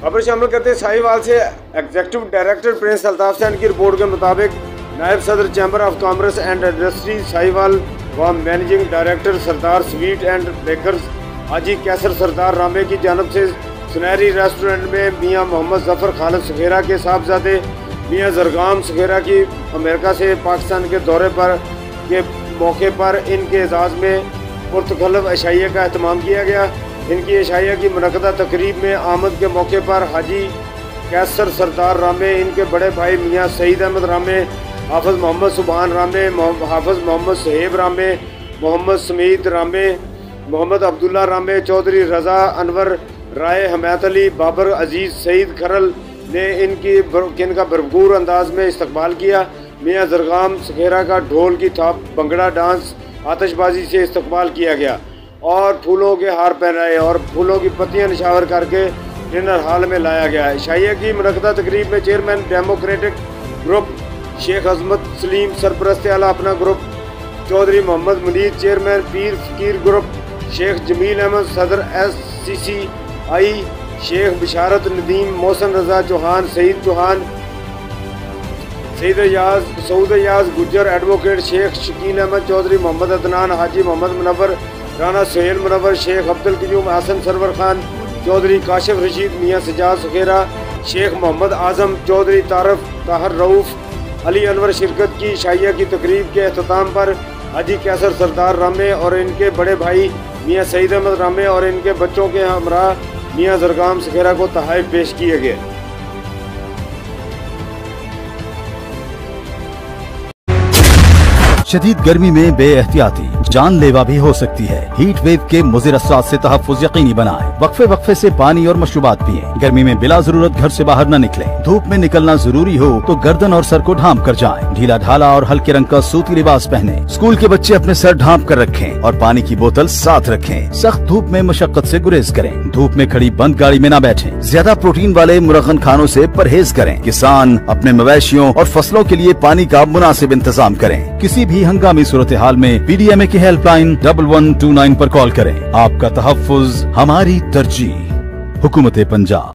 खबर शामिल करते साहिवाल से executive director Prince Altaf Hussain की रिपोर्ट के मुताबिक नायब सदर chamber of commerce and industry Sahiwal व managing director Sardar Sweet and Bakers Haji Qaiser Sardar Ramay की जानब से सुनहरी रेस्टोरेंट में मियाँ मोहम्मद जफर खालिद सखेरा के साहबजादे मियाँ जरगाम सखेरा की अमेरिका से पाकिस्तान के दौरे पर के मौके पर इनके एजाज़ में पुरतकल्लफ अशाइया का अहतमाम किया गया। इनकी अशाइया की मुनक़दा तकरीब में आमद के मौके पर हाजी कैसर सरदार रामे, इनके बड़े भाई मियाँ सईद अहमद रामे, हाफिज़ मोहम्मद सुबहान रामे, हाफिज़ मोहम्मद सहेब रामे, मोहम्मद समीद रामे, मोहम्मद अब्दुल्ला रामे, चौधरी रज़ा अनवर राय, हमायत अली, बाबर अजीज़, सईद खरल ने इनका भरपूर अंदाज में इस्तकबाल किया। मियाँ जरगाम सखेरा का ढोल की थाप, भंगड़ा डांस, आतिशबाजी से इस्तकबाल किया गया और फूलों के हार पहनाए और फूलों की पत्तियां निशावर करके डिनर हॉल में लाया गया। इशाइया की मुनक़दा तकरीब में चेयरमैन डेमोक्रेटिक ग्रुप शेख अजमत सलीम, सरपरस्त आला अपना ग्रुप चौधरी मोहम्मद मुनीर, चेयरमैन पीर फकीर ग्रुप शेख जमील अहमद, सदर SCCI शेख बिशारत नदीम, मोहसन रजा चौहान, सईद चौहान, सऊद अयाज गुजर, एडवोकेट शेख शकील अहमद चौधरी, मोहम्मद अदनान, हाजी मोहम्मद मुनव्वर, राना सोहेल मुनव्वर, शेख अब्दुल कयूम, हसन सरवर खान चौधरी, काशिफ रशीद, मियाँ सजाद सखेरा, शेख मोहम्मद आजम चौधरी, ताहर रऊफ, अली अनवर शिरकत की। इशाइया की तकरीब के अख्ताम पर हाजी कैसर सरदार रामे और इनके बड़े भाई मियाँ सईद अहमद रामे और इनके बच्चों के हमरा मियाँ जरगाम सखेरा को तोहफ़े पेश किए गए। शदीद गर्मी में बेएहतियाती जानलेवा भी हो सकती है। हीट वेव के मुज़िर असरात से तहफ़्फ़ुज़ यकीनी बनाएं। वक्फे वक्फे से पानी और मशरूबात पिएं। गर्मी में बिला जरूरत घर से बाहर न निकलें। धूप में निकलना जरूरी हो तो गर्दन और सर को ढांप कर जाएं। ढीला ढाला और हल्के रंग का सूती लिबास पहने। स्कूल के बच्चे अपने सर ढांप कर रखें और पानी की बोतल साथ रखें। सख्त धूप में मशक्कत से गुरेज करें। धूप में खड़ी बंद गाड़ी में न बैठें। ज्यादा प्रोटीन वाले मुरगन खानों से परहेज करें। किसान अपने मवेशियों और फसलों के लिए पानी का मुनासिब इंतजाम करें। किसी भी हंगामी सूरत हाल में PDMA की हेल्पलाइन 1129 पर कॉल करें। आपका तहफ़्फ़ुज़ हमारी तरजीह। हुकूमत पंजाब।